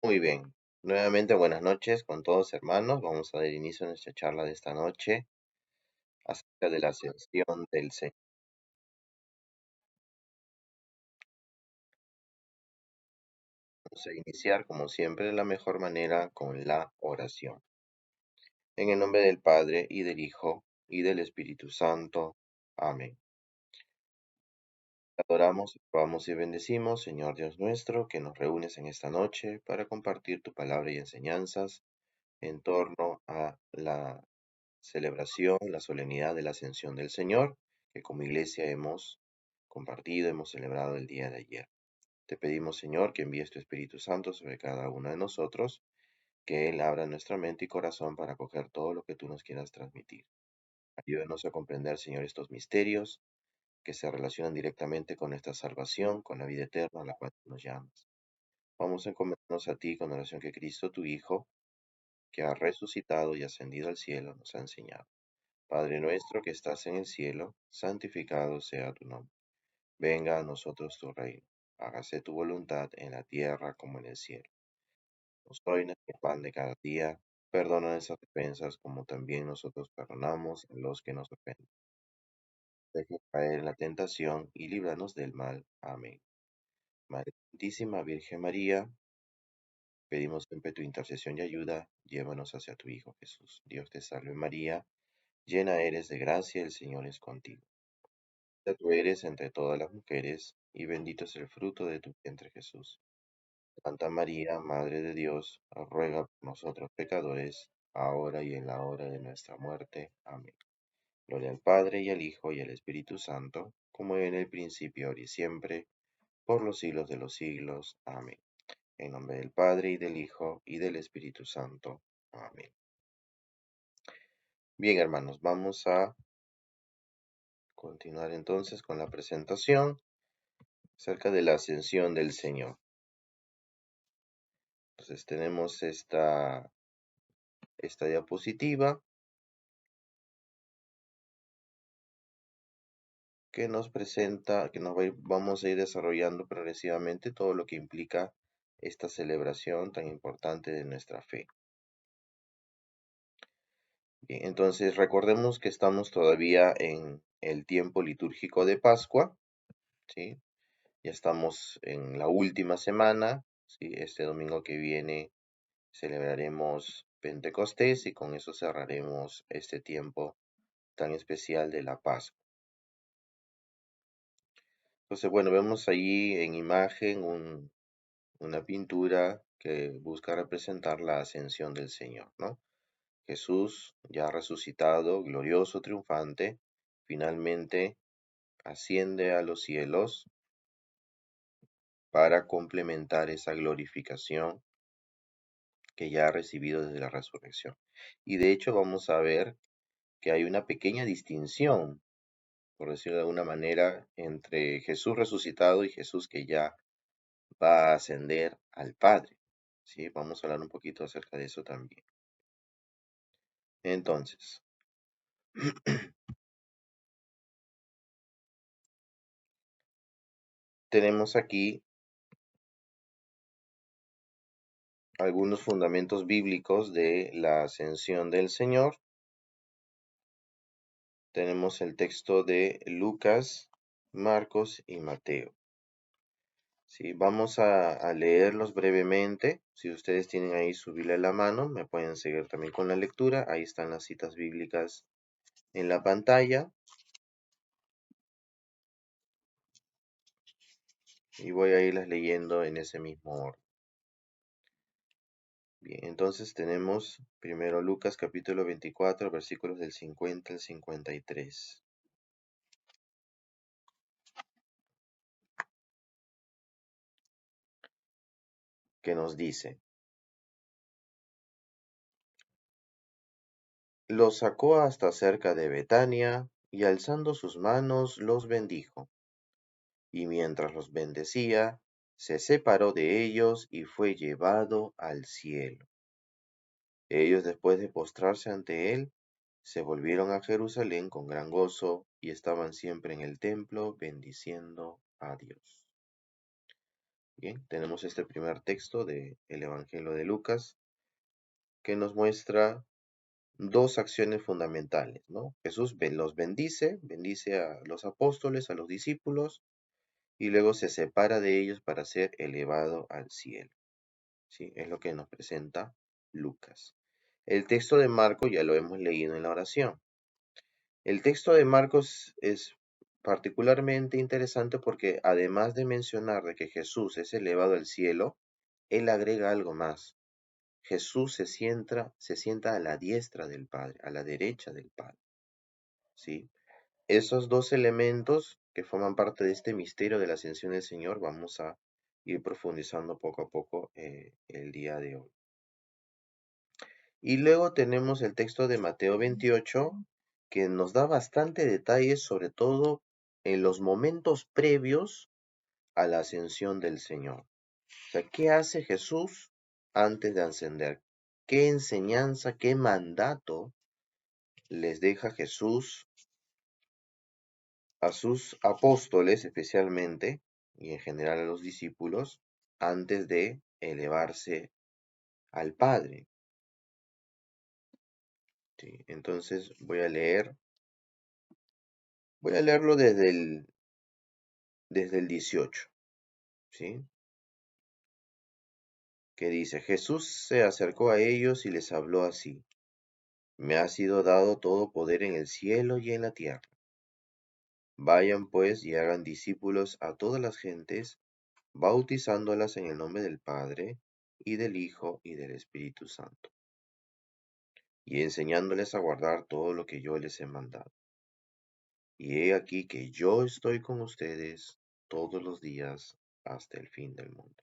Muy bien. Nuevamente, buenas noches con todos hermanos. Vamos a dar inicio a nuestra charla de esta noche acerca de la ascensión del Señor. Vamos a iniciar, como siempre, de la mejor manera con la oración. En el nombre del Padre, y del Hijo, y del Espíritu Santo. Amén. Te adoramos, alabamos y bendecimos, Señor Dios nuestro, que nos reúnes en esta noche para compartir tu palabra y enseñanzas en torno a la celebración, la solemnidad de la Ascensión del Señor, que como iglesia hemos compartido, hemos celebrado el día de ayer. Te pedimos, Señor, que envíes tu Espíritu Santo sobre cada uno de nosotros, que Él abra nuestra mente y corazón para acoger todo lo que tú nos quieras transmitir. Ayúdanos a comprender, Señor, estos misterios que se relacionan directamente con nuestra salvación, con la vida eterna a la cual tú nos llamas. Vamos a encomendarnos a ti con oración que Cristo, tu Hijo, que ha resucitado y ascendido al cielo, nos ha enseñado. Padre nuestro que estás en el cielo, santificado sea tu nombre. Venga a nosotros tu reino. Hágase tu voluntad en la tierra como en el cielo. Nos doy nuestro pan de cada día. Perdona nuestras ofensas como también nosotros perdonamos a los que nos ofenden. Deja caer en la tentación y líbranos del mal. Amén. Madre Santísima Virgen María, pedimos siempre tu intercesión y ayuda. Llévanos hacia tu Hijo Jesús. Dios te salve María, llena eres de gracia, el Señor es contigo. Tú eres entre todas las mujeres, y bendito es el fruto de tu vientre Jesús. Santa María, Madre de Dios, ruega por nosotros pecadores, ahora y en la hora de nuestra muerte. Amén. Gloria al Padre, y al Hijo, y al Espíritu Santo, como en el principio, ahora y siempre, por los siglos de los siglos. Amén. En nombre del Padre, y del Hijo, y del Espíritu Santo. Amén. Bien, hermanos, vamos a continuar entonces con la presentación acerca de la ascensión del Señor. Entonces tenemos esta diapositiva que nos presenta, que vamos a ir desarrollando progresivamente todo lo que implica esta celebración tan importante de nuestra fe. Bien, entonces recordemos que estamos todavía en el tiempo litúrgico de Pascua, ¿sí? Ya estamos en la última semana, ¿sí? Este domingo que viene celebraremos Pentecostés y con eso cerraremos este tiempo tan especial de la Pascua. Entonces, bueno, vemos allí en imagen una pintura que busca representar la ascensión del Señor, ¿no? Jesús, ya resucitado, glorioso, triunfante, finalmente asciende a los cielos para complementar esa glorificación que ya ha recibido desde la resurrección. Y de hecho vamos a ver que hay una pequeña distinción, por decirlo de alguna manera, entre Jesús resucitado y Jesús que ya va a ascender al Padre. ¿Sí? Vamos a hablar un poquito acerca de eso también. Entonces, tenemos aquí algunos fundamentos bíblicos de la ascensión del Señor. Tenemos el texto de Lucas, Marcos y Mateo. ¿Sí? Vamos a leerlos brevemente. Si ustedes tienen ahí su Biblia a la mano, me pueden seguir también con la lectura. Ahí están las citas bíblicas en la pantalla. Y voy a irlas leyendo en ese mismo orden. Bien, entonces tenemos primero Lucas capítulo 24, versículos del 50 al 53, que nos dice: los sacó hasta cerca de Betania, y alzando sus manos los bendijo. Y mientras los bendecía, se separó de ellos y fue llevado al cielo. Ellos, después de postrarse ante él, se volvieron a Jerusalén con gran gozo y estaban siempre en el templo bendiciendo a Dios. Bien, tenemos este primer texto del Evangelio de Lucas que nos muestra dos acciones fundamentales, ¿no? Jesús los bendice a los apóstoles, a los discípulos, y luego se separa de ellos para ser elevado al cielo, ¿sí? Es lo que nos presenta Lucas. El texto de Marcos ya lo hemos leído en la oración. El texto de Marcos es particularmente interesante porque además de mencionar de que Jesús es elevado al cielo, él agrega algo más. Jesús se sienta a la diestra del Padre, a la derecha del Padre, ¿sí? Esos dos elementos que forman parte de este misterio de la ascensión del Señor, vamos a ir profundizando poco a poco el día de hoy. Y luego tenemos el texto de Mateo 28, que nos da bastante detalles, sobre todo en los momentos previos a la ascensión del Señor. O sea, ¿qué hace Jesús antes de ascender? ¿Qué enseñanza, qué mandato les deja Jesús a sus apóstoles especialmente, y en general a los discípulos, antes de elevarse al Padre? ¿Sí? Entonces voy a leerlo desde el 18, ¿sí? Que dice, Jesús se acercó a ellos y les habló así, me ha sido dado todo poder en el cielo y en la tierra. Vayan pues y hagan discípulos a todas las gentes, bautizándolas en el nombre del Padre, y del Hijo, y del Espíritu Santo, y enseñándoles a guardar todo lo que yo les he mandado. Y he aquí que yo estoy con ustedes todos los días hasta el fin del mundo.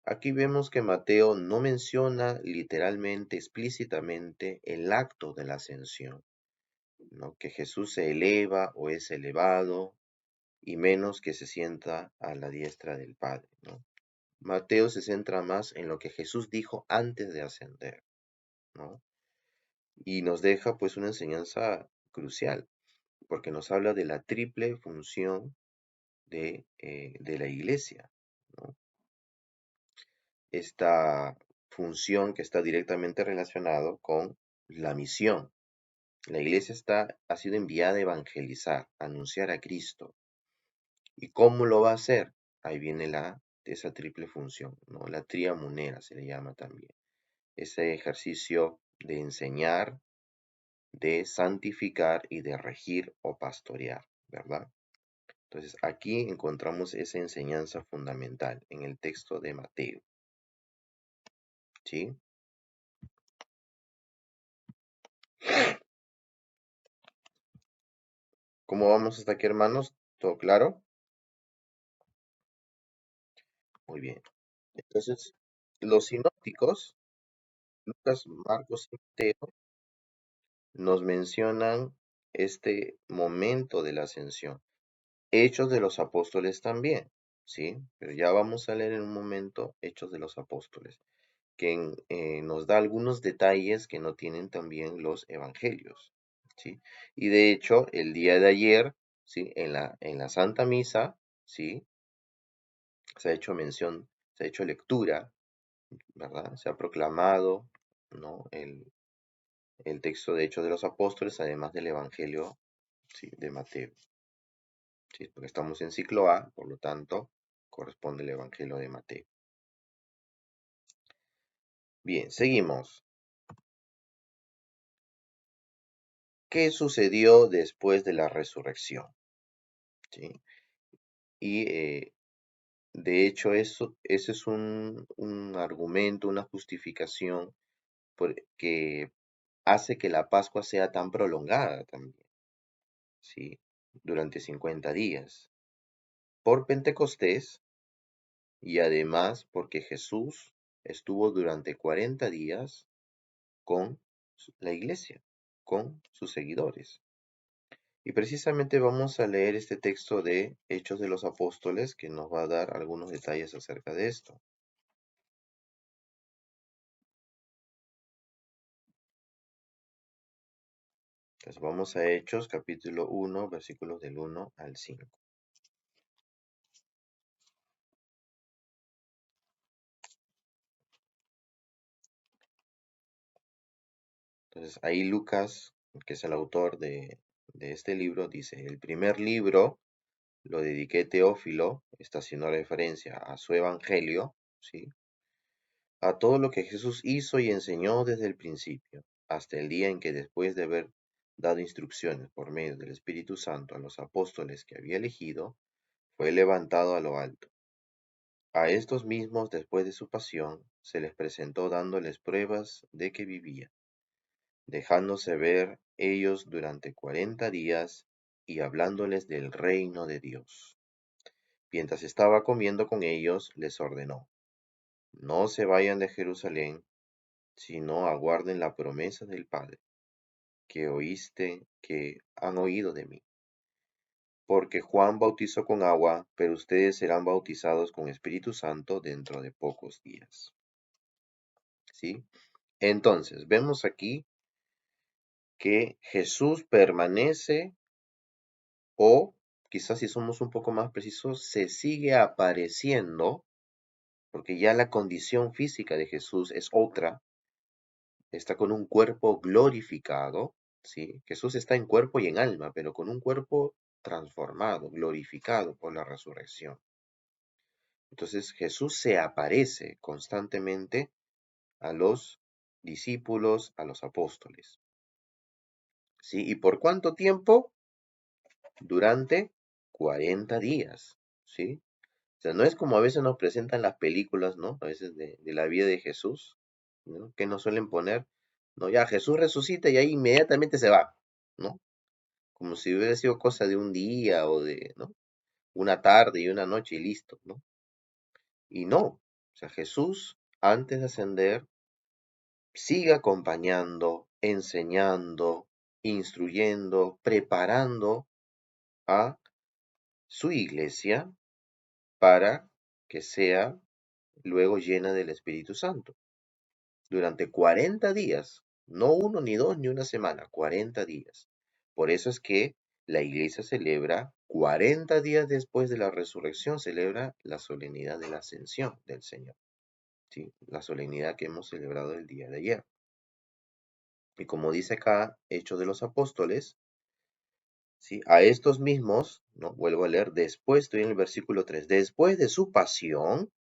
Aquí vemos que Mateo no menciona literalmente, explícitamente, el acto de la ascensión, ¿no? Que Jesús se eleva o es elevado, y menos que se sienta a la diestra del Padre, ¿no? Mateo se centra más en lo que Jesús dijo antes de ascender, ¿no? Y nos deja pues una enseñanza crucial, porque nos habla de la triple función de la iglesia, ¿no? Esta función que está directamente relacionado con la misión. La iglesia ha sido enviada a evangelizar, a anunciar a Cristo. ¿Y cómo lo va a hacer? Ahí viene esa triple función, ¿no? La triamunera se le llama también. Ese ejercicio de enseñar, de santificar y de regir o pastorear, ¿verdad? Entonces aquí encontramos esa enseñanza fundamental en el texto de Mateo, ¿sí? ¿Cómo vamos hasta aquí, hermanos? ¿Todo claro? Muy bien. Entonces, los sinópticos, Lucas, Marcos y Mateo, nos mencionan este momento de la ascensión. Hechos de los Apóstoles también, ¿sí? Pero ya vamos a leer en un momento Hechos de los Apóstoles, que nos da algunos detalles que no tienen también los evangelios, ¿sí? Y de hecho, el día de ayer, ¿sí? En la Santa Misa, ¿sí? Se ha hecho mención, se ha hecho lectura, ¿verdad? Se ha proclamado, ¿no? El texto de Hechos de los Apóstoles, además del Evangelio, ¿sí? De Mateo, ¿sí? Porque estamos en ciclo A, por lo tanto, corresponde el Evangelio de Mateo. Bien, seguimos. ¿Qué sucedió después de la resurrección? ¿Sí? Y de hecho, ese es un argumento, una justificación que hace que la Pascua sea tan prolongada también, ¿sí? Durante 50 días. Por Pentecostés y además porque Jesús estuvo durante 40 días con la iglesia, con sus seguidores. Y precisamente vamos a leer este texto de Hechos de los Apóstoles que nos va a dar algunos detalles acerca de esto. Entonces vamos a Hechos capítulo 1, versículos del 1 al 5. Entonces ahí Lucas, que es el autor de este libro, dice, el primer libro lo dediqué a Teófilo, está haciendo referencia a su evangelio, ¿sí? A todo lo que Jesús hizo y enseñó desde el principio, hasta el día en que después de haber dado instrucciones por medio del Espíritu Santo a los apóstoles que había elegido, fue levantado a lo alto. A estos mismos, después de su pasión, se les presentó dándoles pruebas de que vivía, dejándose ver ellos durante 40 días y hablándoles del reino de Dios. Mientras estaba comiendo con ellos, les ordenó, no se vayan de Jerusalén, sino aguarden la promesa del Padre, que han oído de mí. Porque Juan bautizó con agua, pero ustedes serán bautizados con Espíritu Santo dentro de pocos días. ¿Sí? Entonces, vemos aquí que Jesús permanece, o quizás si somos un poco más precisos, se sigue apareciendo, porque ya la condición física de Jesús es otra, está con un cuerpo glorificado, ¿sí? Jesús está en cuerpo y en alma, pero con un cuerpo transformado, glorificado por la resurrección. Entonces Jesús se aparece constantemente a los discípulos, a los apóstoles, ¿sí? ¿Y por cuánto tiempo? Durante 40 días, ¿sí? O sea, no es como a veces nos presentan las películas, ¿no? A veces de la vida de Jesús, ¿no? Que nos suelen poner, ¿no? Ya Jesús resucita y ahí inmediatamente se va, ¿no? Como si hubiera sido cosa de un día o de, ¿no? Una tarde y una noche y listo, ¿no? Y no, o sea, Jesús, antes de ascender, sigue acompañando, enseñando, instruyendo, preparando a su iglesia para que sea luego llena del Espíritu Santo. Durante 40 días, no uno, ni dos, ni una semana, 40 días. Por eso es que la iglesia celebra 40 días después de la resurrección, celebra la solemnidad de la ascensión del Señor, ¿sí? La solemnidad que hemos celebrado el día de ayer. Y como dice acá, Hechos de los Apóstoles, ¿sí? A estos mismos, ¿no? Vuelvo a leer, después, estoy en el versículo 3, después de su pasión,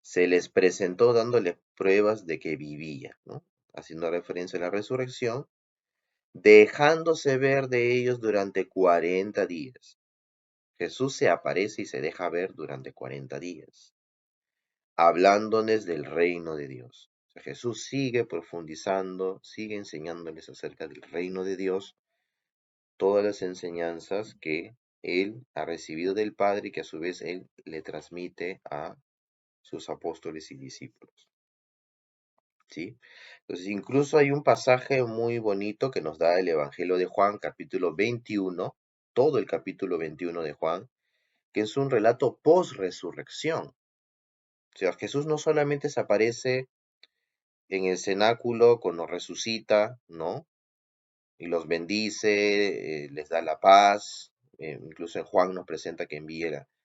se les presentó dándole pruebas de que vivía, ¿no? Haciendo referencia a la resurrección, dejándose ver de ellos durante 40 días. Jesús se aparece y se deja ver durante 40 días, hablándoles del reino de Dios. O sea, Jesús sigue profundizando, sigue enseñándoles acerca del reino de Dios, todas las enseñanzas que él ha recibido del Padre y que a su vez él le transmite a sus apóstoles y discípulos. ¿Sí? Entonces, incluso hay un pasaje muy bonito que nos da el Evangelio de Juan, capítulo 21, todo el capítulo 21 de Juan, que es un relato post-resurrección. O sea, Jesús no solamente se aparece en el cenáculo cuando resucita, ¿no? Y los bendice, les da la paz. Incluso en Juan nos presenta que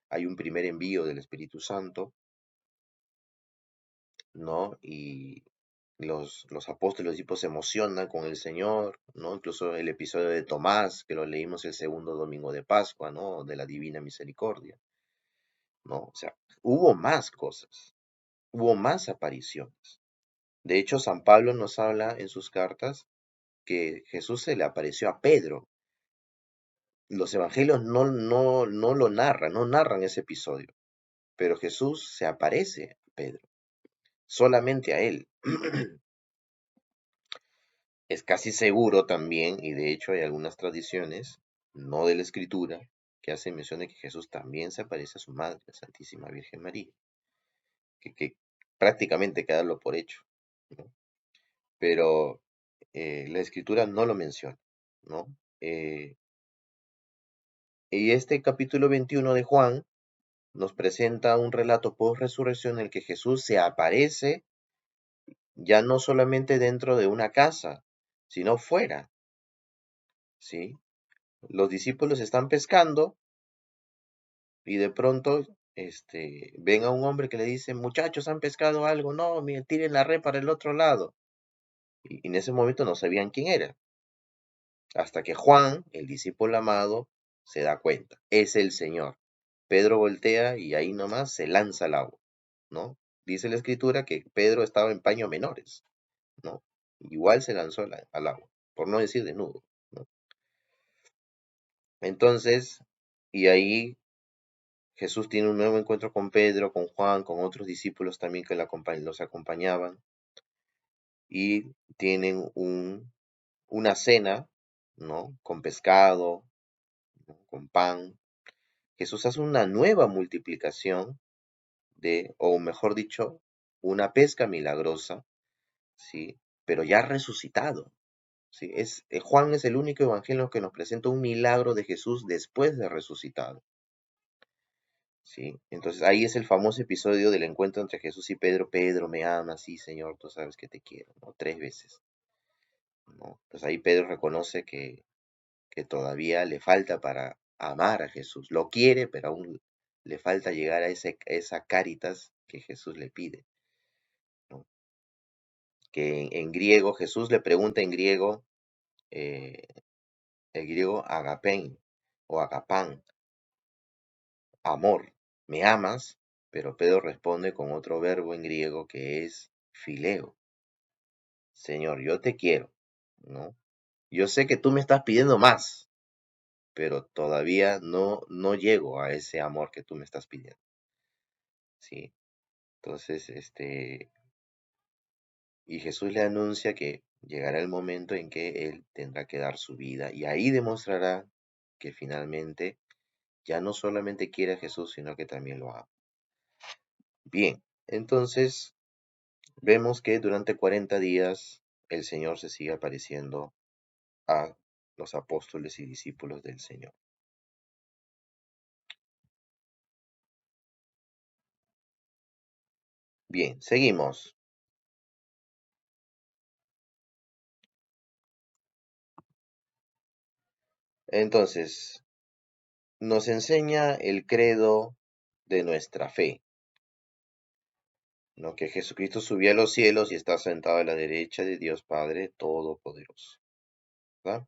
hay un primer envío del Espíritu Santo, ¿no? Y los apóstoles, los discípulos se emocionan con el Señor, ¿no? Incluso el episodio de Tomás, que lo leímos el segundo domingo de Pascua, ¿no? De la Divina Misericordia, ¿no? O sea, hubo más cosas, hubo más apariciones. De hecho, San Pablo nos habla en sus cartas que Jesús se le apareció a Pedro. Los evangelios no lo narran, no narran ese episodio, pero Jesús se aparece a Pedro, solamente a él. Es casi seguro también, y de hecho hay algunas tradiciones, no de la Escritura, que hacen mención de que Jesús también se aparece a su madre, la Santísima Virgen María, que prácticamente queda darlo por hecho, ¿no? Pero la Escritura no lo menciona, ¿no? Y este capítulo 21 de Juan nos presenta un relato post-resurrección en el que Jesús se aparece ya no solamente dentro de una casa, sino fuera, ¿sí? Los discípulos están pescando y de pronto ven a un hombre que le dice, muchachos, ¿han pescado algo? No, miren, tiren la red para el otro lado. Y en ese momento no sabían quién era, hasta que Juan, el discípulo amado, se da cuenta, es el Señor. Pedro voltea y ahí nomás se lanza al agua, ¿no? Dice la escritura que Pedro estaba en paños menores, ¿no? Igual se lanzó al agua, por no decir desnudo, ¿no? Entonces, y ahí Jesús tiene un nuevo encuentro con Pedro, con Juan, con otros discípulos también que los acompañaban, y tienen una cena, ¿no? Con pescado, ¿no? Con pan. Jesús hace una nueva multiplicación o mejor dicho, una pesca milagrosa, ¿sí? Pero ya resucitado, ¿sí? Juan es el único evangelio que nos presenta un milagro de Jesús después de resucitado, ¿sí? Entonces ahí es el famoso episodio del encuentro entre Jesús y Pedro. Pedro, me amas, sí, Señor, tú sabes que te quiero, ¿no? 3 veces, ¿no? Pues ahí Pedro reconoce que todavía le falta para amar a Jesús. Lo quiere, pero aún le falta llegar a esa caritas que Jesús le pide, ¿no? Que en griego, Jesús le pregunta en griego, eh, el griego agapein o agapán, amor, ¿me amas? Pero Pedro responde con otro verbo en griego que es fileo. Señor, yo te quiero, ¿no? Yo sé que tú me estás pidiendo más, pero todavía no llego a ese amor que tú me estás pidiendo, ¿sí? Entonces, y Jesús le anuncia que llegará el momento en que él tendrá que dar su vida y ahí demostrará que finalmente ya no solamente quiere a Jesús, sino que también lo ama. Bien, entonces vemos que durante 40 días el Señor se sigue apareciendo a los apóstoles y discípulos del Señor. Bien, seguimos. Entonces, nos enseña el credo de nuestra fe, ¿no? Que Jesucristo subió a los cielos y está sentado a la derecha de Dios Padre Todopoderoso, ¿verdad?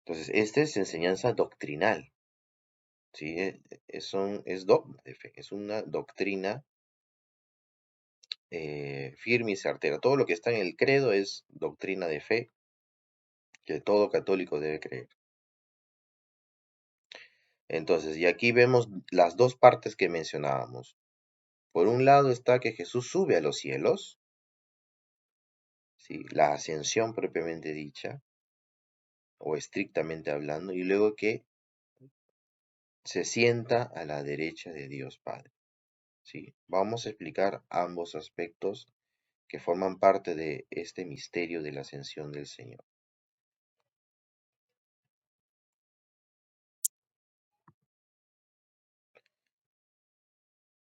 Entonces, esta es enseñanza doctrinal, ¿sí? Es dogma de fe, es una doctrina firme y certera. Todo lo que está en el credo es doctrina de fe que todo católico debe creer. Entonces, y aquí vemos las dos partes que mencionábamos. Por un lado está que Jesús sube a los cielos, ¿sí? La ascensión propiamente dicha, o estrictamente hablando, y luego que se sienta a la derecha de Dios Padre, ¿sí? Vamos a explicar ambos aspectos que forman parte de este misterio de la ascensión del Señor.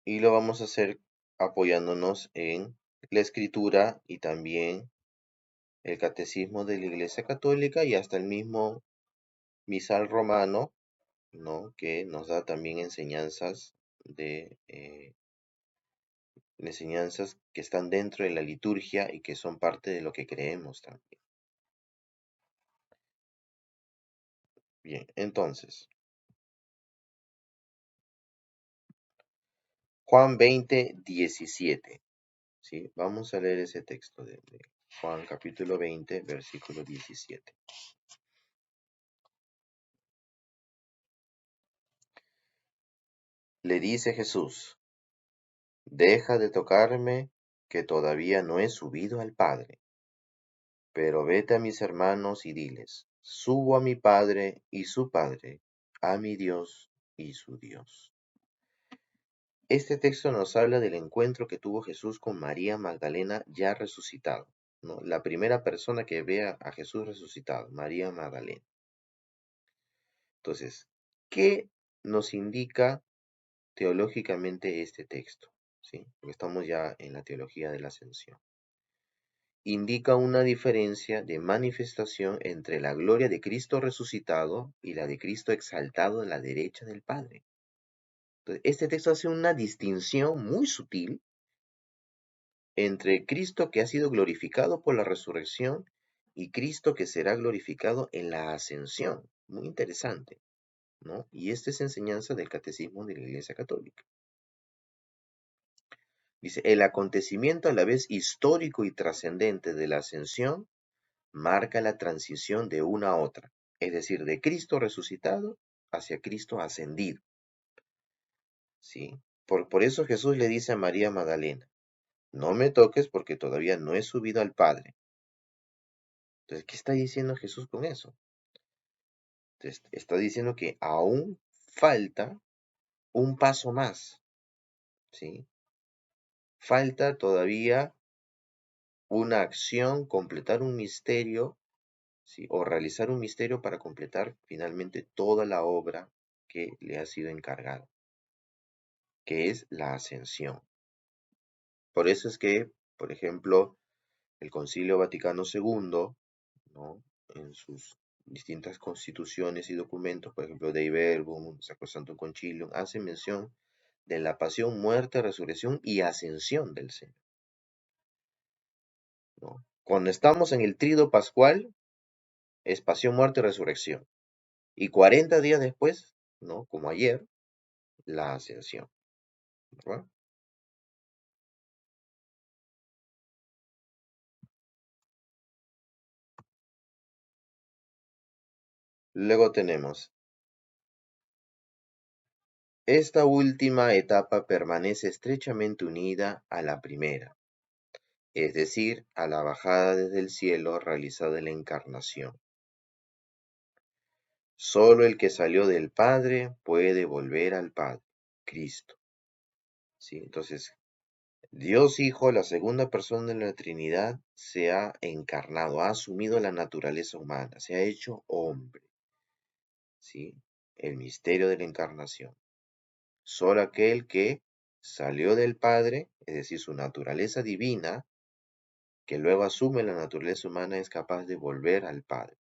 Y lo vamos a hacer apoyándonos en la Escritura y también el Catecismo de la Iglesia Católica y hasta el mismo misal romano, ¿no? Que nos da también enseñanzas que están dentro de la liturgia y que son parte de lo que creemos también. Bien, entonces, Juan 20:17, ¿sí? Vamos a leer ese texto de Juan capítulo 20, versículo 17. Le dice Jesús: deja de tocarme, que todavía no he subido al Padre. Pero vete a mis hermanos y diles: subo a mi Padre y su Padre, a mi Dios y su Dios. Este texto nos habla del encuentro que tuvo Jesús con María Magdalena ya resucitado, ¿no? La primera persona que ve a Jesús resucitado, María Magdalena. Entonces, ¿qué nos indica teológicamente este texto? ¿Sí? Porque estamos ya en la teología de la ascensión. Indica una diferencia de manifestación entre la gloria de Cristo resucitado y la de Cristo exaltado a la derecha del Padre. Entonces, este texto hace una distinción muy sutil entre Cristo que ha sido glorificado por la resurrección y Cristo que será glorificado en la ascensión. Muy interesante, ¿no? Y esta es enseñanza del Catecismo de la Iglesia Católica. Dice, el acontecimiento a la vez histórico y trascendente de la ascensión marca la transición de una a otra, es decir, de Cristo resucitado hacia Cristo ascendido, ¿sí? Por eso Jesús le dice a María Magdalena, no me toques porque todavía no he subido al Padre. Entonces, ¿qué está diciendo Jesús con eso? Entonces, está diciendo que aún falta un paso más, ¿sí? Falta todavía una acción, completar un misterio, ¿sí? O realizar un misterio para completar finalmente toda la obra que le ha sido encargada, que es la ascensión. Por eso es que, por ejemplo, el Concilio Vaticano II, ¿no? En sus distintas constituciones y documentos, por ejemplo, Dei Verbum, Sacrosanctum Concilium, hace mención de la pasión, muerte, resurrección y ascensión del Señor, ¿no? Cuando estamos en el trido pascual, es pasión, muerte y resurrección. Y 40 días después, ¿no? Como ayer, la ascensión, ¿verdad? Luego tenemos, esta última etapa permanece estrechamente unida a la primera, es decir, a la bajada desde el cielo realizada en la encarnación. Solo el que salió del Padre puede volver al Padre, Cristo. ¿Sí? Entonces, Dios Hijo, la segunda persona de la Trinidad, se ha encarnado, ha asumido la naturaleza humana, se ha hecho hombre. ¿Sí? El misterio de la encarnación. Solo aquel que salió del Padre, es decir, su naturaleza divina, que luego asume la naturaleza humana, es capaz de volver al Padre,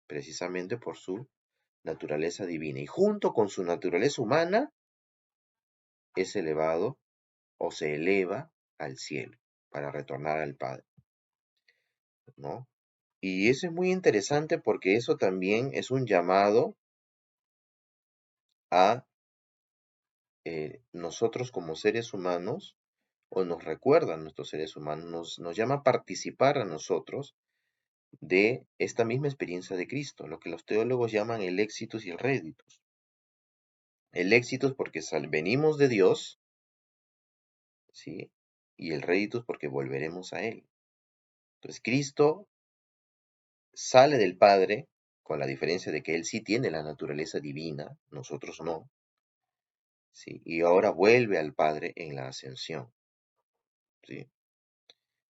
precisamente por su naturaleza divina. Y junto con su naturaleza humana, es elevado o se eleva al cielo para retornar al Padre, ¿no? Y eso es muy interesante porque eso también es un llamado a nosotros como seres humanos, o nos recuerda a nuestros seres humanos, nos llama a participar a nosotros de esta misma experiencia de Cristo, lo que los teólogos llaman el éxitus y el réditus. El éxitus porque venimos de Dios, ¿sí? Y el réditus porque volveremos a Él. Entonces Cristo sale del Padre, con la diferencia de que Él sí tiene la naturaleza divina, nosotros no, ¿sí? Y ahora vuelve al Padre en la ascensión, ¿sí?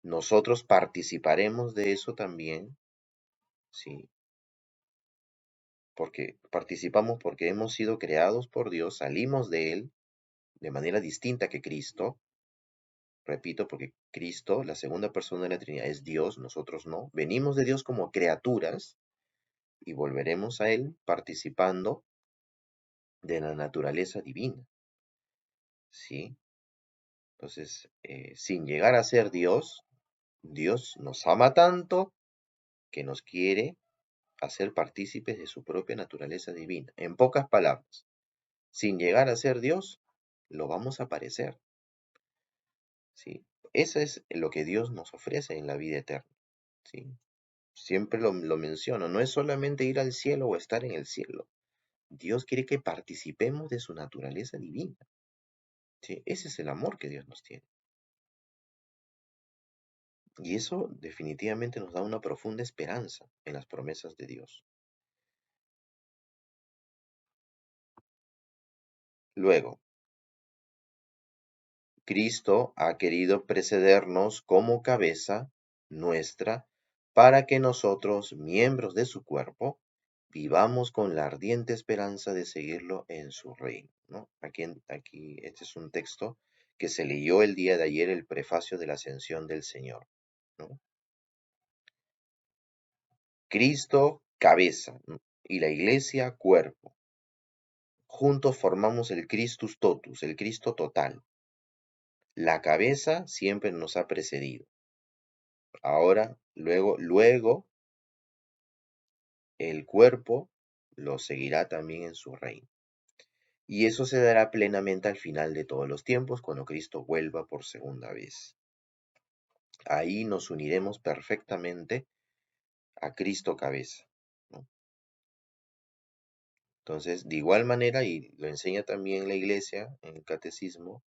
Nosotros participaremos de eso también, ¿sí? Porque participamos porque hemos sido creados por Dios, salimos de Él de manera distinta que Cristo, repito, porque Cristo, la segunda persona de la Trinidad, es Dios, nosotros no, venimos de Dios como criaturas y volveremos a Él participando de la naturaleza divina, ¿sí? Entonces, sin llegar a ser Dios, Dios nos ama tanto que nos quiere hacer partícipes de su propia naturaleza divina. En pocas palabras, sin llegar a ser Dios, lo vamos a parecer, ¿sí? Eso es lo que Dios nos ofrece en la vida eterna, ¿sí? Siempre lo menciono, no es solamente ir al cielo o estar en el cielo. Dios quiere que participemos de su naturaleza divina, ¿sí? Ese es el amor que Dios nos tiene. Y eso definitivamente nos da una profunda esperanza en las promesas de Dios. Luego, Cristo ha querido precedernos como cabeza nuestra para que nosotros, miembros de su cuerpo, vivamos con la ardiente esperanza de seguirlo en su reino, ¿no? Aquí este es un texto que se leyó el día de ayer, el prefacio de la Ascensión del Señor, ¿no? Cristo, cabeza, ¿no? Y la iglesia, cuerpo. Juntos formamos el Christus totus, el Cristo total. La cabeza siempre nos ha precedido. Ahora, luego, el cuerpo lo seguirá también en su reino. Y eso se dará plenamente al final de todos los tiempos, cuando Cristo vuelva por segunda vez. Ahí nos uniremos perfectamente a Cristo cabeza, ¿no? Entonces, de igual manera, y lo enseña también la iglesia en el catecismo,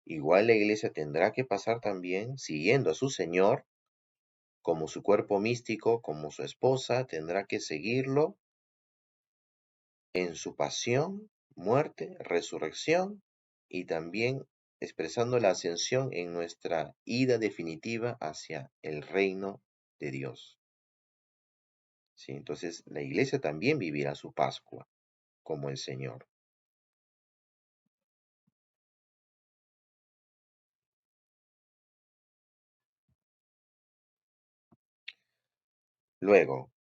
igual la iglesia tendrá que pasar también siguiendo a su Señor como su cuerpo místico, como su esposa, tendrá que seguirlo en su pasión, muerte, resurrección y también expresando la ascensión en nuestra ida definitiva hacia el reino de Dios. ¿Sí? Entonces, la iglesia también vivirá su Pascua como el Señor. Luego,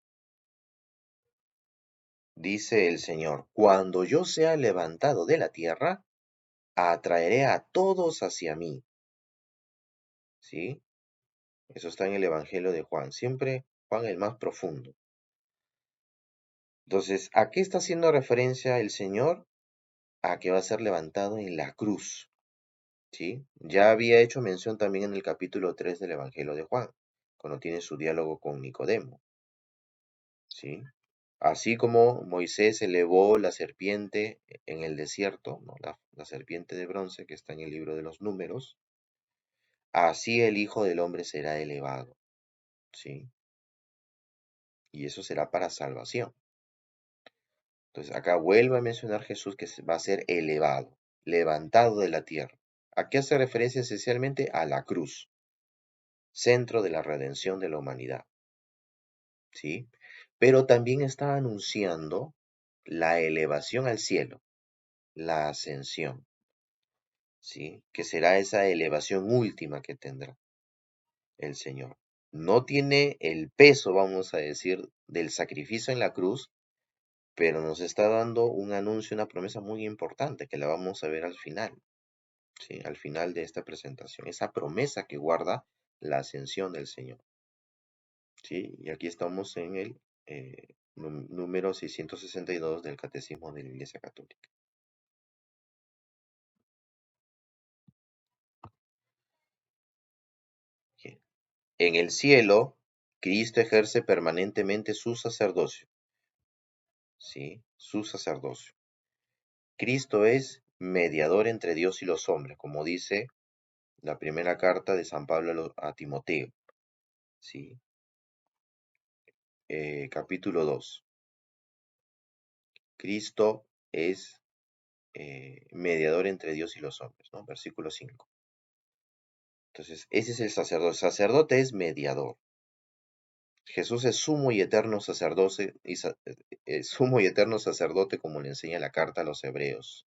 dice el Señor, cuando yo sea levantado de la tierra, atraeré a todos hacia mí. ¿Sí? Eso está en el Evangelio de Juan. Siempre Juan el más profundo. Entonces, ¿a qué está haciendo referencia el Señor? A que va a ser levantado en la cruz. ¿Sí? Ya había hecho mención también en el capítulo 3 del Evangelio de Juan, cuando tiene su diálogo con Nicodemo. ¿Sí? Así como Moisés elevó la serpiente en el desierto, ¿no? La serpiente de bronce que está en el libro de los Números, así el Hijo del Hombre será elevado. ¿Sí? Y eso será para salvación. Entonces acá vuelve a mencionar Jesús que va a ser elevado, levantado de la tierra. ¿A qué hace referencia esencialmente? A la cruz, centro de la redención de la humanidad. ¿Sí? Pero también está anunciando la elevación al cielo, la ascensión, ¿sí? Que será esa elevación última que tendrá el Señor. No tiene el peso, vamos a decir, del sacrificio en la cruz, pero nos está dando un anuncio, una promesa muy importante que la vamos a ver al final, ¿sí? Al final de esta presentación, esa promesa que guarda la ascensión del Señor, ¿sí? Y aquí estamos en el número 662 del Catecismo de la Iglesia Católica. Bien. En el cielo, Cristo ejerce permanentemente su sacerdocio, ¿sí? Su sacerdocio. Cristo es mediador entre Dios y los hombres, como dice la primera carta de San Pablo a Timoteo, ¿sí? Capítulo 2. Cristo es mediador entre Dios y los hombres, ¿no? Versículo 5. Entonces, ese es el sacerdote. El sacerdote es mediador. Jesús es sumo y eterno sacerdote, sumo y eterno sacerdote, como le enseña la carta a los hebreos.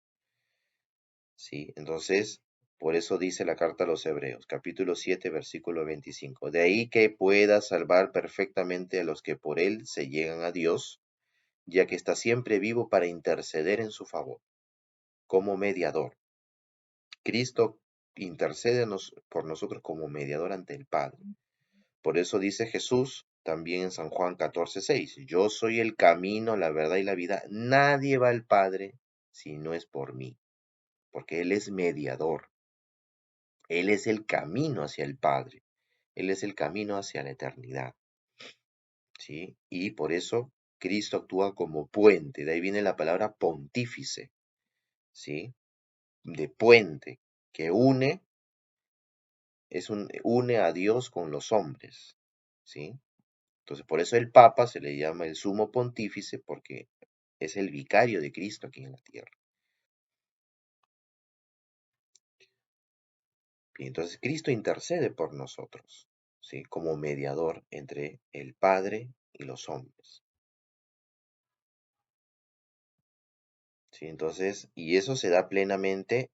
¿Sí? Entonces, por eso dice la carta a los hebreos, capítulo 7, versículo 25. De ahí que pueda salvar perfectamente a los que por él se llegan a Dios, ya que está siempre vivo para interceder en su favor, como mediador. Cristo intercede por nosotros como mediador ante el Padre. Por eso dice Jesús también en San Juan 14:6, yo soy el camino, la verdad y la vida. Nadie va al Padre si no es por mí, porque Él es mediador. Él es el camino hacia el Padre. Él es el camino hacia la eternidad. ¿Sí? Y por eso Cristo actúa como puente. De ahí viene la palabra pontífice. ¿Sí? De puente, que une a Dios con los hombres. ¿Sí? Entonces, por eso el Papa se le llama el sumo pontífice, porque es el vicario de Cristo aquí en la tierra. Y entonces Cristo intercede por nosotros, ¿sí? Como mediador entre el Padre y los hombres. ¿Sí? Entonces, y eso se da plenamente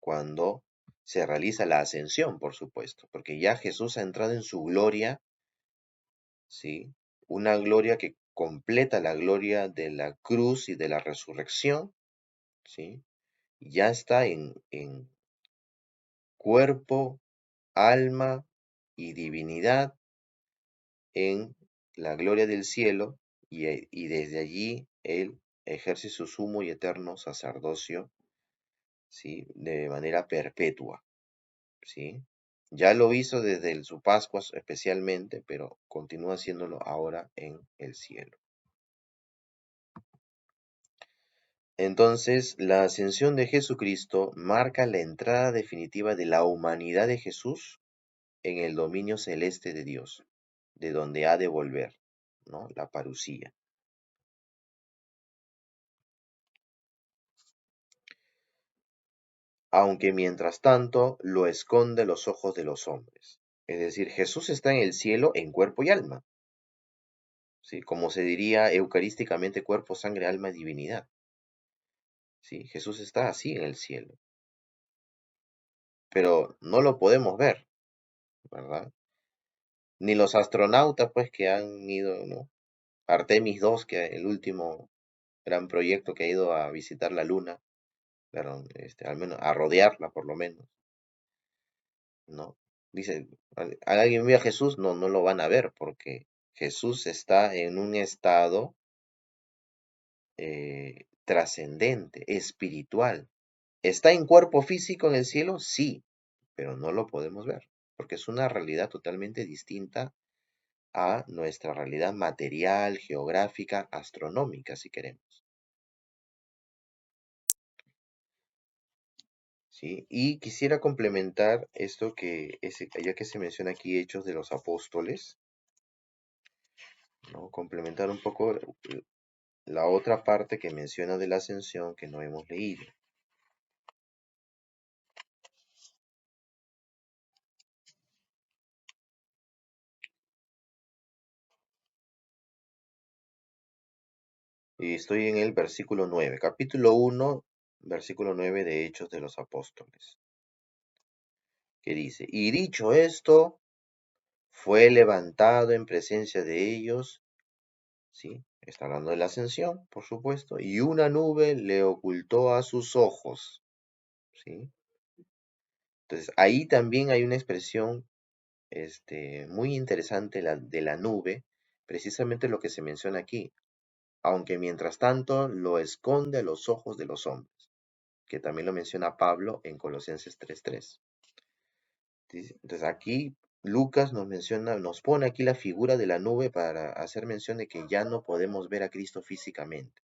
cuando se realiza la ascensión, por supuesto, porque ya Jesús ha entrado en su gloria, ¿sí? Una gloria que completa la gloria de la cruz y de la resurrección, ¿sí? Ya está cuerpo, alma y divinidad en la gloria del cielo y desde allí Él ejerce su sumo y eterno sacerdocio, ¿sí? De manera perpetua, ¿sí? Ya lo hizo desde su Pascua especialmente, pero continúa haciéndolo ahora en el cielo. Entonces, la ascensión de Jesucristo marca la entrada definitiva de la humanidad de Jesús en el dominio celeste de Dios, de donde ha de volver, ¿no? La parusía. Aunque mientras tanto lo esconde a los ojos de los hombres. Es decir, Jesús está en el cielo en cuerpo y alma, ¿sí? Como se diría eucarísticamente cuerpo, sangre, alma y divinidad, ¿sí? Jesús está así en el cielo, pero no lo podemos ver, ¿verdad? Ni los astronautas, pues, que han ido, ¿no? Artemis 2, que el último gran proyecto que ha ido a visitar la Luna, perdón, al menos a rodearla por lo menos, ¿no? Dice, alguien ve a Jesús, no, no lo van a ver porque Jesús está en un estado trascendente, espiritual. ¿Está en cuerpo físico en el cielo? Sí, pero no lo podemos ver porque es una realidad totalmente distinta a nuestra realidad material, geográfica, astronómica, si queremos. ¿Sí? Y quisiera complementar esto ya que se menciona aquí Hechos de los Apóstoles, ¿no? Complementar un poco la otra parte que menciona de la ascensión que no hemos leído. Y estoy en el versículo 9, capítulo 1, versículo 9 de Hechos de los Apóstoles, que dice, y dicho esto, fue levantado en presencia de ellos, ¿sí? Está hablando de la ascensión, por supuesto, y una nube le ocultó a sus ojos, ¿sí? Entonces, ahí también hay una expresión muy interesante de la nube, precisamente lo que se menciona aquí, aunque mientras tanto lo esconde a los ojos de los hombres, que también lo menciona Pablo en Colosenses 3:3. Entonces aquí Lucas nos pone aquí la figura de la nube para hacer mención de que ya no podemos ver a Cristo físicamente,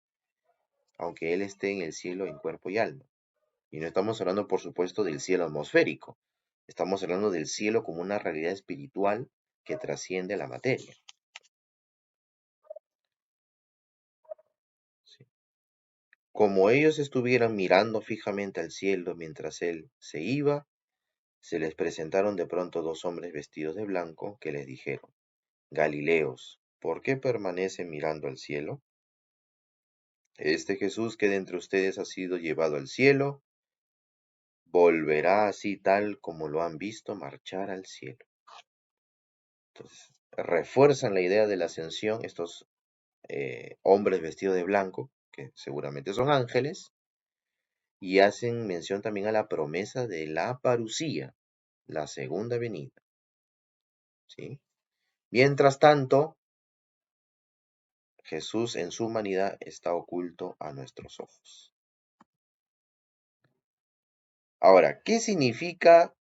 aunque Él esté en el cielo en cuerpo y alma. Y no estamos hablando, por supuesto, del cielo atmosférico. Estamos hablando del cielo como una realidad espiritual que trasciende la materia. ¿Sí? Como ellos estuvieran mirando fijamente al cielo mientras él se iba, se les presentaron de pronto dos hombres vestidos de blanco que les dijeron, Galileos, ¿por qué permanecen mirando al cielo? Este Jesús que de entre ustedes ha sido llevado al cielo, volverá así tal como lo han visto marchar al cielo. Entonces, refuerzan la idea de la ascensión estos hombres vestidos de blanco, que seguramente son ángeles, y hacen mención también a la promesa de la parusía, la segunda venida, ¿sí? Mientras tanto, Jesús en su humanidad está oculto a nuestros ojos. Ahora, ¿qué significa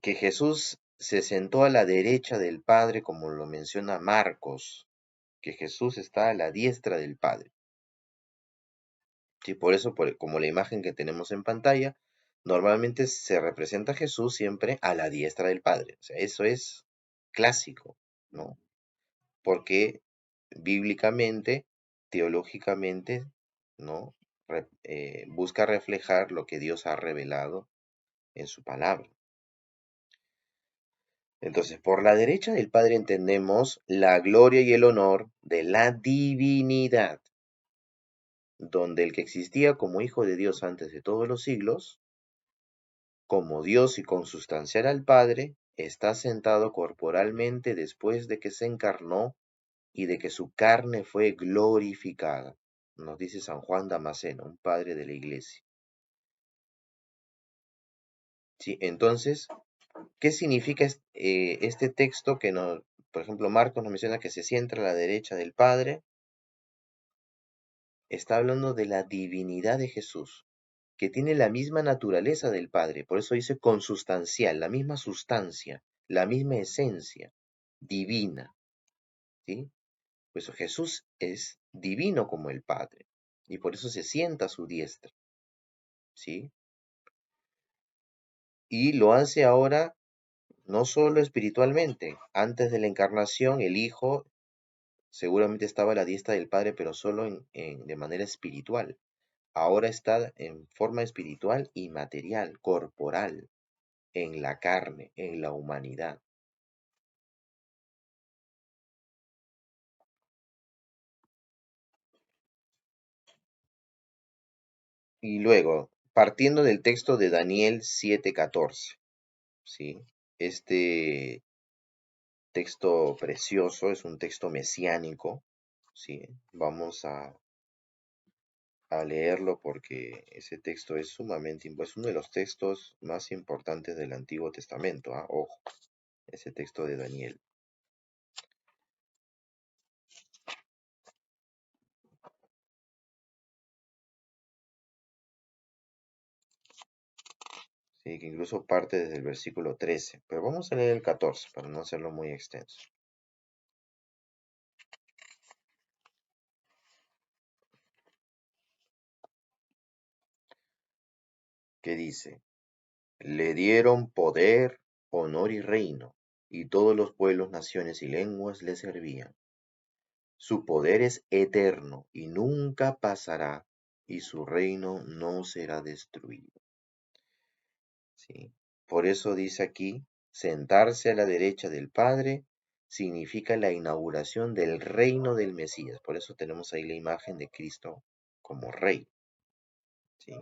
que Jesús se sentó a la derecha del Padre, como lo menciona Marcos, que Jesús está a la diestra del Padre? Sí, por eso, como la imagen que tenemos en pantalla, normalmente se representa a Jesús siempre a la diestra del Padre. O sea, eso es clásico, ¿no? Porque bíblicamente, teológicamente, ¿no? Busca reflejar lo que Dios ha revelado en su palabra. Entonces, por la derecha del Padre entendemos la gloria y el honor de la divinidad, donde el que existía como Hijo de Dios antes de todos los siglos, como Dios y consustancial al Padre, está sentado corporalmente después de que se encarnó y de que su carne fue glorificada, nos dice San Juan Damasceno, un padre de la iglesia. ¿sí? Entonces, ¿qué significa este texto que nos, por ejemplo, Marcos nos menciona que se sienta a la derecha del Padre? Está hablando de la divinidad de Jesús, que tiene la misma naturaleza del Padre, por eso dice consustancial, la misma sustancia, la misma esencia divina, ¿sí? Pues Jesús es divino como el Padre, y por eso se sienta a su diestra, ¿sí? Y lo hace ahora no solo espiritualmente, antes de la encarnación el Hijo seguramente estaba a la diestra del Padre, pero solo de manera espiritual. Ahora está en forma espiritual y material, corporal, en la carne, en la humanidad. Y luego, partiendo del texto de Daniel 7:14, ¿sí? Este texto precioso es un texto mesiánico, ¿sí? Vamos a leerlo porque ese texto es sumamente, es uno de los textos más importantes del Antiguo Testamento, ¿ah? Ojo, ese texto de Daniel. Sí, que incluso parte desde el versículo 13, pero vamos a leer el 14 para no hacerlo muy extenso. Que dice, le dieron poder, honor y reino, y todos los pueblos, naciones y lenguas le servían. Su poder es eterno y nunca pasará, y su reino no será destruido. ¿Sí? Por eso dice aquí, sentarse a la derecha del Padre significa la inauguración del reino del Mesías. Por eso tenemos ahí la imagen de Cristo como rey. ¿Sí?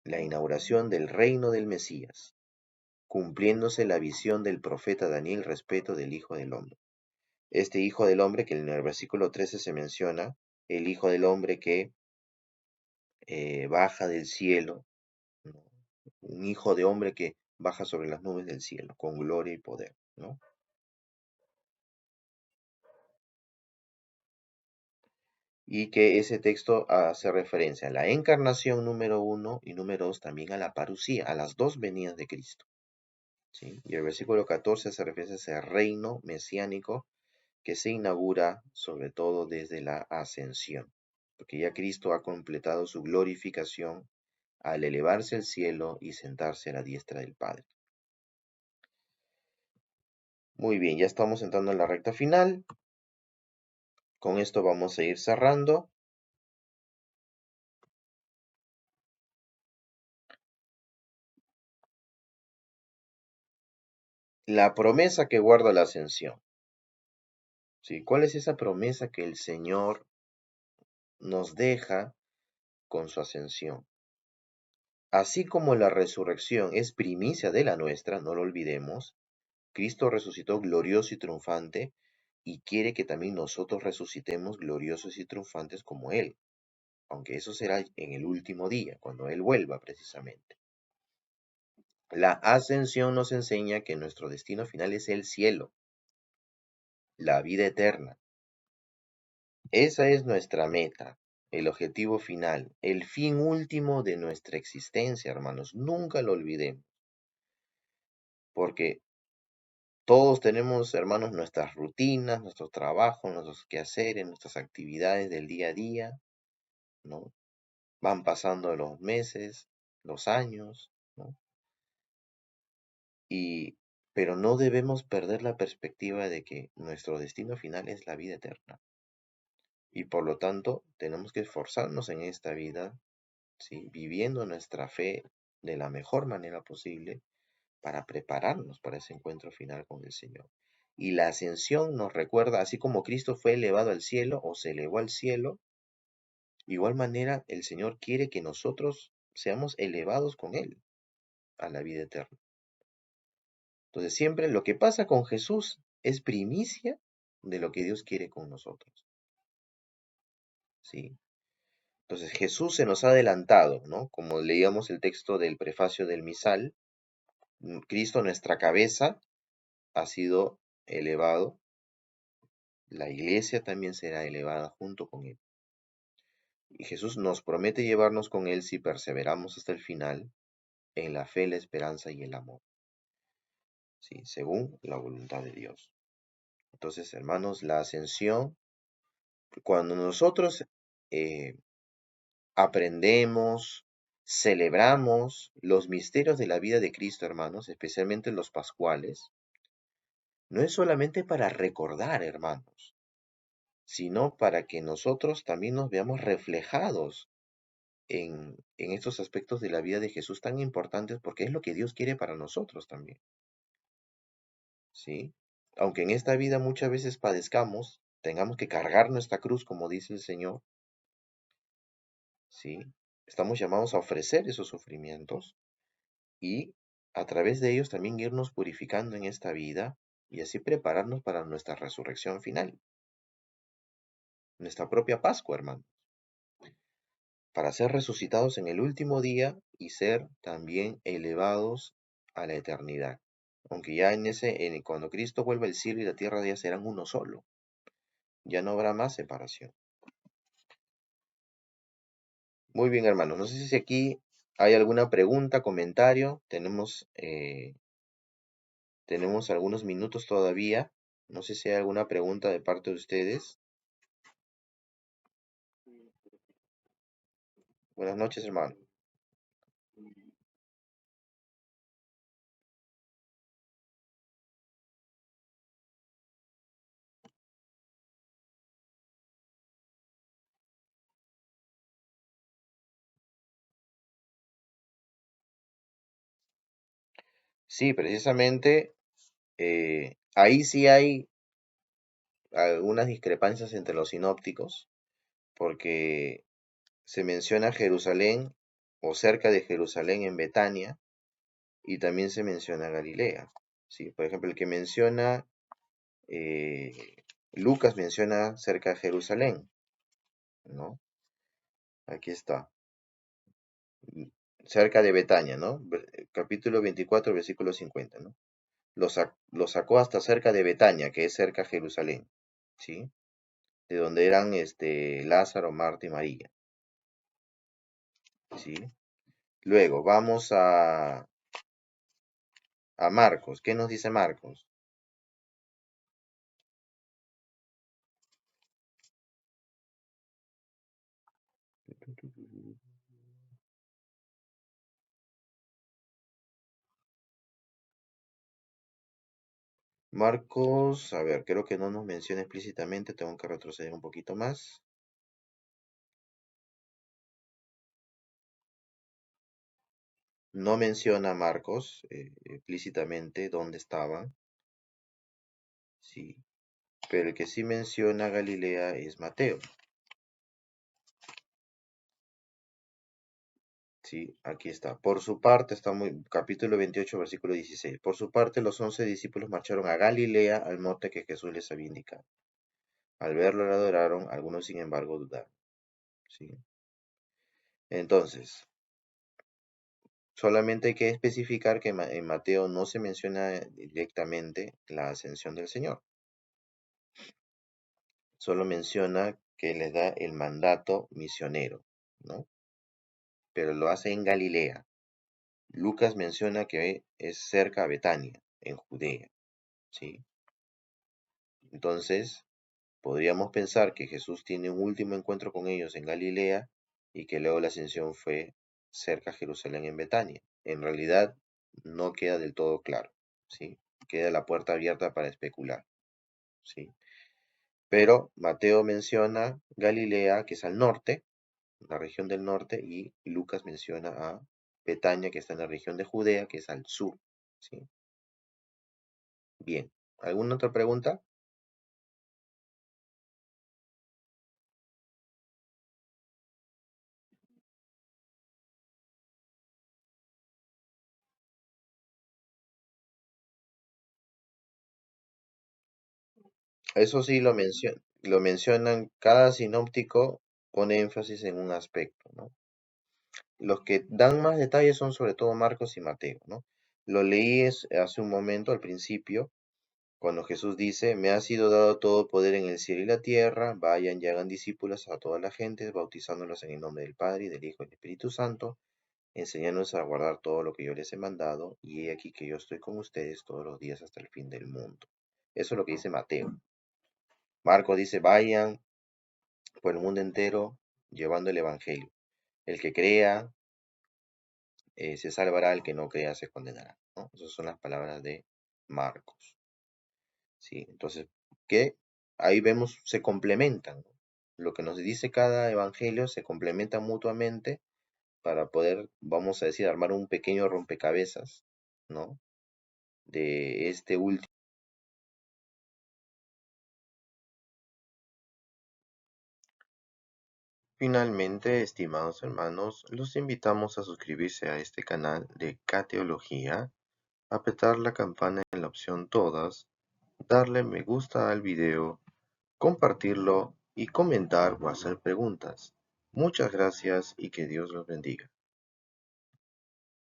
La inauguración del reino del Mesías, cumpliéndose la visión del profeta Daniel respecto del Hijo del Hombre. Este Hijo del Hombre que en el versículo 13 se menciona, el Hijo del Hombre que baja del cielo, ¿no? Un Hijo de Hombre que baja sobre las nubes del cielo con gloria y poder, ¿no? Y que ese texto hace referencia a la encarnación número 1 y número 2 también a la parucía, a las dos venidas de Cristo. ¿Sí? Y el versículo 14 hace referencia a ese reino mesiánico que se inaugura sobre todo desde la ascensión, porque ya Cristo ha completado su glorificación al elevarse al cielo y sentarse a la diestra del Padre. Muy bien, ya estamos entrando en la recta final. Con esto vamos a ir cerrando. La promesa que guarda la ascensión. ¿Sí? ¿Cuál es esa promesa que el Señor nos deja con su ascensión? Así como la resurrección es primicia de la nuestra, no lo olvidemos, Cristo resucitó glorioso y triunfante y quiere que también nosotros resucitemos gloriosos y triunfantes como Él, aunque eso será en el último día, cuando Él vuelva precisamente. La ascensión nos enseña que nuestro destino final es el cielo, la vida eterna. Esa es nuestra meta, el objetivo final, el fin último de nuestra existencia, hermanos. Nunca lo olvidemos, porque todos tenemos, hermanos, nuestras rutinas, nuestros trabajos, nuestros quehaceres, nuestras actividades del día a día, ¿no? Van pasando los meses, los años, ¿no? Pero no debemos perder la perspectiva de que nuestro destino final es la vida eterna. Y por lo tanto, tenemos que esforzarnos en esta vida, ¿sí? Viviendo nuestra fe de la mejor manera posible para prepararnos para ese encuentro final con el Señor. Y la ascensión nos recuerda, así como Cristo fue elevado al cielo o se elevó al cielo, igual manera el Señor quiere que nosotros seamos elevados con Él a la vida eterna. Entonces siempre lo que pasa con Jesús es primicia de lo que Dios quiere con nosotros. ¿Sí? Entonces Jesús se nos ha adelantado, ¿no? Como leíamos el texto del prefacio del misal, Cristo, nuestra cabeza, ha sido elevado, la iglesia también será elevada junto con él. Y Jesús nos promete llevarnos con él si perseveramos hasta el final en la fe, la esperanza y el amor, ¿sí? Según la voluntad de Dios. Entonces, hermanos, la ascensión, cuando nosotros eh, aprendemos, celebramos los misterios de la vida de Cristo, hermanos, especialmente los pascuales, no es solamente para recordar, hermanos, sino para que nosotros también nos veamos reflejados en estos aspectos de la vida de Jesús tan importantes, porque es lo que Dios quiere para nosotros también, ¿sí? Aunque en esta vida muchas veces padezcamos, tengamos que cargar nuestra cruz, como dice el Señor, ¿sí? Estamos llamados a ofrecer esos sufrimientos y a través de ellos también irnos purificando en esta vida y así prepararnos para nuestra resurrección final, nuestra propia Pascua, hermano, para ser resucitados en el último día y ser también elevados a la eternidad. Aunque ya cuando Cristo vuelva, el cielo y la tierra ya serán uno solo, ya no habrá más separación. Muy bien, hermanos, no sé si aquí hay alguna pregunta, comentario, tenemos algunos minutos todavía, no sé si hay alguna pregunta de parte de ustedes. Buenas noches, hermano. Sí, precisamente ahí sí hay algunas discrepancias entre los sinópticos, porque se menciona Jerusalén o cerca de Jerusalén en Betania y también se menciona Galilea. Sí, por ejemplo, el que menciona eh, Lucas menciona cerca de Jerusalén, ¿no? Aquí está, cerca de Betania, ¿no? Capítulo 24, versículo 50, ¿no? Lo sacó hasta cerca de Betania, que es cerca de Jerusalén, ¿sí? De donde eran Lázaro, Marta y María, ¿sí? Luego vamos a Marcos. ¿Qué nos dice Marcos? Marcos, a ver, creo que no nos menciona explícitamente, tengo que retroceder un poquito más. No menciona Marcos explícitamente dónde estaban, sí, pero el que sí menciona Galilea es Mateo, sí, aquí está. Por su parte, capítulo 28, versículo 16. Por su parte, los 11 discípulos marcharon a Galilea, al monte que Jesús les había indicado. Al verlo, lo adoraron, algunos sin embargo dudaron, sí. Entonces, solamente hay que especificar que en Mateo no se menciona directamente la ascensión del Señor. Solo menciona que les da el mandato misionero, ¿no? Pero lo hace en Galilea. Lucas menciona que es cerca a Betania, en Judea, ¿sí? Entonces, podríamos pensar que Jesús tiene un último encuentro con ellos en Galilea y que luego la ascensión fue cerca a Jerusalén en Betania. En realidad, no queda del todo claro, ¿sí? Queda la puerta abierta para especular, ¿sí? Pero Mateo menciona Galilea, que es al norte, la región del norte, y Lucas menciona a Betania, que está en la región de Judea, que es al sur, ¿sí? Bien, ¿alguna otra pregunta? Eso sí lo mencionan cada sinóptico, pone énfasis en un aspecto, ¿no? Los que dan más detalles son sobre todo Marcos y Mateo, ¿no? Lo leí hace un momento al principio, cuando Jesús dice, me ha sido dado todo poder en el cielo y la tierra, vayan y hagan discípulos a toda la gente, bautizándolos en el nombre del Padre y del Hijo y del Espíritu Santo, enseñándoles a guardar todo lo que yo les he mandado, y he aquí que yo estoy con ustedes todos los días hasta el fin del mundo. Eso es lo que dice Mateo. Marcos dice, vayan por el mundo entero llevando el Evangelio. El que crea se salvará, el que no crea se condenará, ¿no? Esas son las palabras de Marcos. ¿Sí? Entonces, que ahí vemos, se complementan, ¿no? Lo que nos dice cada evangelio se complementa mutuamente para poder, vamos a decir, armar un pequeño rompecabezas, ¿no? De este último. Finalmente, estimados hermanos, los invitamos a suscribirse a este canal de Cateología, apretar la campana en la opción Todas, darle me gusta al video, compartirlo y comentar o hacer preguntas. Muchas gracias y que Dios los bendiga.